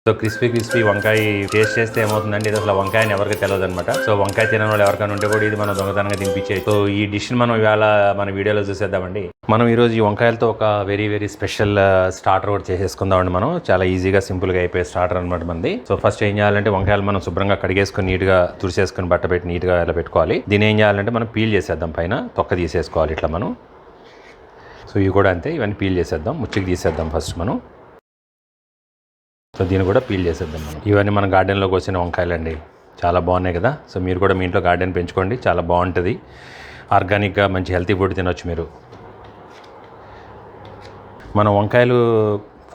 So crispy వంకాయ taste చేస్తే ఏమవుతుందంటే ఇది అసలు వంకాయని ఎవరికి తెలియదు అనమాట. సో వంకాయ తినని వాళ్ళు ఎవరికైనా ఉంటే కూడా ఇది మనం దొంగతనంగా తినిపించేది. సో ఈ డిష్ని మనం ఇవాళ మన వీడియోలో చూసేద్దామండి. మనం ఈరోజు ఈ వంకాయలతో ఒక వెరీ స్పెషల్ స్టార్టర్ కూడా చేసేసుకుందామండి. మనం చాలా ఈజీగా సింపుల్గా అయిపోయే స్టార్టర్ అనమాట మనది. సో ఫస్ట్ ఏం చేయాలంటే వంకాయలు మనం శుభ్రంగా కడిగేసుకుని నీట్గా తుడిసేసుకుని బట్ట పెట్టి నీట్గా ఇలా పెట్టుకోవాలి. దీన్ని ఏం చేయాలంటే మనం పీల్ చేసేద్దాం, పైన తొక్క తీసేసుకోవాలి ఇట్లా మనం. సో ఇవి కూడా అంతే, ఇవన్నీ పీల్ చేసేద్దాం, ముచ్చికి తీసేద్దాం ఫస్ట్ మనం. సో దీన్ని కూడా పీల్ చేసేద్దాం మనం. ఇవన్నీ మన గార్డెన్లోకి వచ్చిన వంకాయలండి, చాలా బాగున్నాయి కదా. సో మీరు కూడా మీ ఇంట్లో గార్డెన్ పెంచుకోండి, చాలా బాగుంటుంది. ఆర్గానిక్గా మంచి హెల్తీ ఫుడ్ తినొచ్చు మీరు. మనం వంకాయలు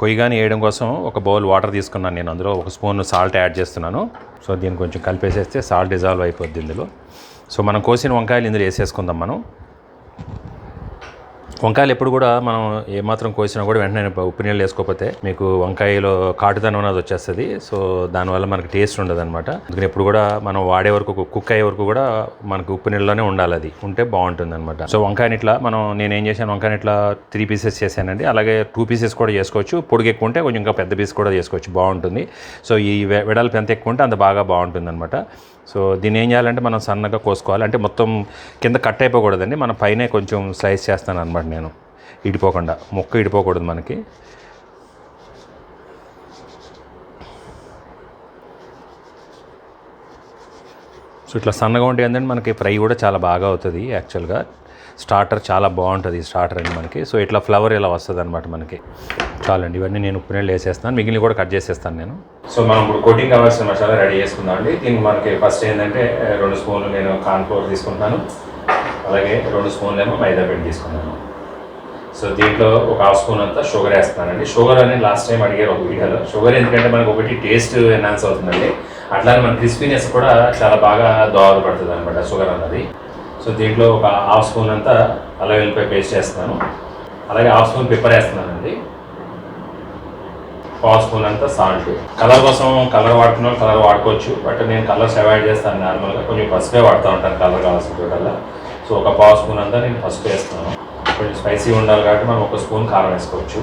కొయ్యగానే వేయడం కోసం ఒక బౌల్ వాటర్ తీసుకున్నాను నేను. అందులో ఒక స్పూన్ సాల్ట్ యాడ్ చేస్తున్నాను. సో దీన్ని కొంచెం కలిపేసేస్తే సాల్ట్ డిజాల్వ్ అయిపోద్ది ఇందులో. సో మనం కోసిన వంకాయలు ఇందులో వేసేసుకుందాం మనం. వంకాయలు ఎప్పుడు కూడా మనం ఏమాత్రం కోసినా కూడా వెంటనే ఉప్పు నీళ్ళు వేసుకోకపోతే మీకు వంకాయలో కాటుదనం అనేది వచ్చేస్తుంది. సో దానివల్ల మనకి టేస్ట్ ఉండదు అనమాట. అందుకని ఎప్పుడు కూడా మనం వాడే వరకు, కుక్ అయ్యే వరకు కూడా మనకు ఉప్పు నీళ్ళలోనే ఉండాలి, అది ఉంటే బాగుంటుంది అనమాట. సో వంకాయని ఇట్లా నేను ఏం చేశాను, వంకాయని ఇట్లా 3 పీసెస్ చేశానండి. అలాగే 2 పీసెస్ కూడా చేసుకోవచ్చు. పొడుగు ఎక్కువ ఉంటే కొంచెం ఇంకా పెద్ద పీస్ కూడా చేసుకోవచ్చు, బాగుంటుంది. సో ఈ వెడల్పు ఎంత ఎక్కువ ఉంటే అంత బాగా బాగుంటుంది అనమాట. సో దీన్ని ఏం చేయాలంటే మనం సన్నగా కోసుకోవాలి. అంటే మొత్తం కింద కట్ అయిపోకూడదండి, మన పైనే కొంచెం స్లైస్ చేస్తాను అనమాట నేను, ఇడిపోకుండా, ముక్క ఇడిపోకూడదు మనకి. సో ఇట్లా సన్నగా ఉంటే ఏంటంటే మనకి ఫ్రై కూడా చాలా బాగా అవుతుంది. యాక్చువల్గా స్టార్టర్ చాలా బాగుంటుంది ఈ స్టార్టర్ అండి మనకి. సో ఇట్లా ఫ్లవర్ ఇలా వస్తుంది అనమాట మనకి. చాలండి, ఇవన్నీ నేను ఉప్పు నీళ్ళు వేసేస్తాను, మిగిలిన కూడా కట్ చేసేస్తాను నేను. సో మనం ఇప్పుడు కోటింగ్ కావాల్సిన మసాలా రెడీ చేసుకుందాం అండి. దీనికి మనకి ఫస్ట్ ఏంటంటే 2 స్పూన్లు నేను కార్న్ ఫ్లోర్ తీసుకుంటాను, అలాగే 2 స్పూన్లు ఏమో మైదా పిండి తీసుకున్నాను. సో దీంట్లో ఒక 1/2 స్పూన్ అంతా షుగర్ వేస్తున్నానండి. షుగర్ అనేది లాస్ట్ టైం అడిగారు ఒక వీడియోలో. షుగర్ ఎందుకంటే మనకు ఒకటి టేస్ట్ ఎన్హాన్స్ అవుతుందండి, అట్లానే మన క్రిస్పీనెస్ కూడా చాలా బాగా దోహదపడుతుంది అనమాట షుగర్ అన్నది. సో దీంట్లో ఒక 1/2 స్పూన్ అంతా అల్లం వెల్లిపాయ పేస్ట్ వేస్తున్నాను, అలాగే 1/2 స్పూన్ పెప్పర్ వేస్తున్నానండి, 1/2 స్పూన్ అంతా సాల్ట్. కలర్ కోసం కలర్ వాడుతున్న కలర్ వాడుకోవచ్చు, బట్ నేను కలర్స్ అవాయిడ్ చేస్తాను. నార్మల్గా కొంచెం పసుపే వాడుతూ ఉంటాను కలర్ కావాల్సిన చోటల్లా. సో ఒక 1/2 స్పూన్ అంతా నేను పసుపు వేస్తున్నాను. కొంచెం స్పైసీగా ఉండాలి కాబట్టి మనం 1 స్పూన్ కారం వేసుకోవచ్చు.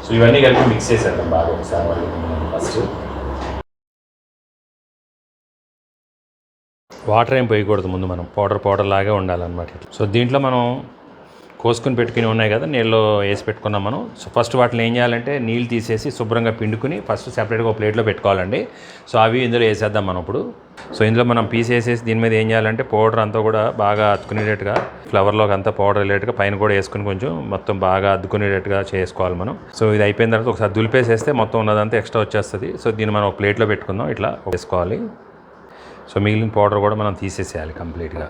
సో ఇవన్నీ కలిపి మిక్స్ చేసేద్దాం బాగా ఒకసారి ఫస్ట్. వాటర్ ఏం పోయకూడదు ముందు, మనం పౌడర్ లాగే ఉండాలన్నమాట. సో దీంట్లో మనం కోసుకుని పెట్టుకుని ఉన్నాయి కదా, నీళ్ళలో వేసి పెట్టుకున్నాం మనం. సో ఫస్ట్ వాటిని ఏం చేయాలంటే నీళ్ళు తీసేసి శుభ్రంగా పిండుకుని ఫస్ట్ సెపరేట్గా ఒక ప్లేట్లో పెట్టుకోవాలండి. సో అవి ఇందులో వేసేద్దాం మనం ఇప్పుడు. సో ఇందులో మనం పీస్ వేసేసి దీని మీద ఏం చేయాలంటే పౌడర్ అంతా కూడా బాగా అతుకునేటట్టుగా, ఫ్లవర్లోకి అంతా పౌడర్ వెళ్ళేట్టుగా పైన కూడా వేసుకుని కొంచెం మొత్తం బాగా అద్దుకునేటట్టుగా చేసుకోవాలి మనం. సో ఇది అయిపోయిన తర్వాత ఒకసారి దులిపేసేస్తే మొత్తం ఉన్నదంతా ఎక్స్ట్రా వచ్చేస్తుంది. సో దీన్ని మనం ఒక ప్లేట్లో పెట్టుకుందాం, ఇట్లా వేసుకోవాలి. సో మిగిలిన పౌడర్ కూడా మనం తీసేసేయాలి కంప్లీట్గా.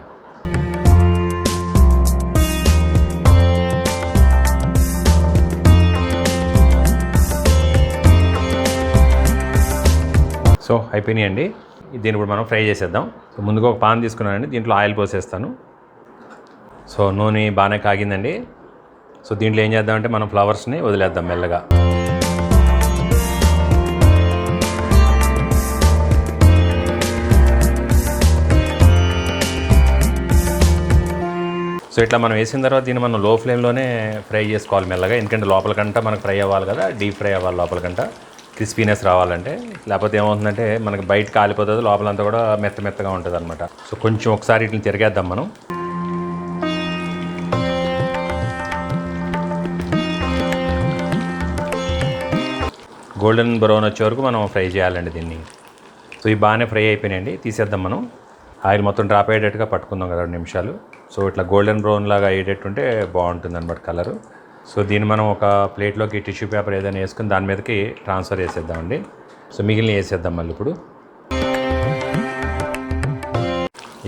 సో అయిపోయినాయండి. దీన్ని ఇప్పుడు మనం ఫ్రై చేసేద్దాం. సో ముందుగా ఒక పాన్ తీసుకున్నానండి, దీంట్లో ఆయిల్ పోసేస్తాను. సో నూనె బాగానే కాగిందండి. సో దీంట్లో ఏం చేద్దామంటే మనం ఫ్లవర్స్ని వదిలేద్దాం మెల్లగా. సో ఇట్లా మనం వేసిన తర్వాత దీన్ని మనం లో ఫ్లేమ్లోనే ఫ్రై చేసుకోవాలి మెల్లగా, ఎందుకంటే లోపలికంట మనకు ఫ్రై అవ్వాలి కదా, డీప్ ఫ్రై అవ్వాలి లోపలికంట, క్రిస్పీనెస్ రావాలంటే. లేకపోతే ఏమవుతుందంటే మనకి బయట కాలిపోతుంది, లోపలంతా కూడా మెత్తగా ఉంటుంది అనమాట. సో కొంచెం ఒకసారి ఇట్లా తిరిగేద్దాం మనం. గోల్డెన్ బ్రౌన్ వచ్చే వరకు మనం ఫ్రై చేయాలండి దీన్ని. సో ఇవి బాగానే ఫ్రై అయిపోయినాయండి, తీసేద్దాం మనం. ఆయిల్ మొత్తం డ్రాప్ అయ్యేటట్టుగా పట్టుకుందాం కదా 2 నిమిషాలు. సో ఇట్లా గోల్డెన్ బ్రౌన్ లాగా అయ్యేటట్టుంటే బాగుంటుంది అనమాట కలరు. సో దీన్ని మనం ఒక ప్లేట్లోకి టిష్యూ పేపర్ ఏదైనా వేసుకుని దాని మీదకి ట్రాన్స్ఫర్ చేసేద్దామండి. సో మిగిలిన వేసేద్దాం మళ్ళీ ఇప్పుడు.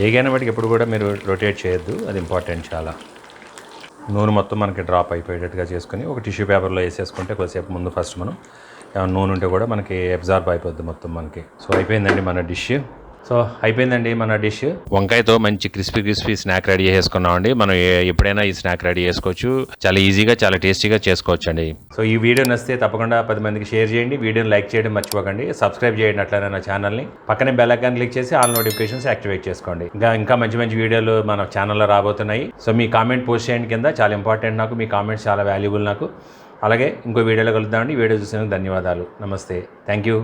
ఏగైనా వాటికి ఎప్పుడు కూడా మీరు రొటేట్ చేయొద్దు, అది ఇంపార్టెంట్ చాలా. నూనె మొత్తం మనకి డ్రాప్ అయిపోయేటట్టుగా చేసుకుని ఒక టిష్యూ పేపర్లో వేసేసుకుంటే కొద్దిసేపు ముందు ఫస్ట్ మనం ఏమైనా నూనె ఉంటే కూడా మనకి అబ్జార్బ్ అయిపోద్ది మొత్తం మనకి. సో అయిపోయిందండి మన డిష్. సో అయిపోయిందండి మన డిష్. వంకాయతో మంచి క్రిస్పీ స్నాక్ రెడీ చేసుకున్నామండి. మనం ఎప్పుడైనా ఈ స్నాక్ రెడీ చేసుకోవచ్చు. చాలా ఈజీగా చాలా టేస్టీగా చేసుకోవచ్చు అండి. సో ఈ వీడియో నచ్చితే తప్పకుండా 10 మందికి షేర్ చేయండి. వీడియోని లైక్ చేయడం మర్చిపోకండి. సబ్స్క్రైబ్ చేయండి అట్లనే నా ఛానల్ని. పక్కనే బెల్ ఐకాన్ క్లిక్ చేసి ఆల్ నోటిఫికేషన్స్ యాక్టివేట్ చేసుకోండి. ఇంకా మంచి వీడియోలు మన ఛానల్లో రాబోతున్నాయి. సో మీ కామెంట్ పోస్ట్ చేయండి కింద, చాలా ఇంపార్టెంట్ నాకు. మీ కామెంట్స్ చాలా వాల్యుబుల్ నాకు. అలాగే ఇంకో వీడియోలో కలుద్దామండి. వీడియో చూసినందుకు ధన్యవాదాలు. నమస్తే. Thank you.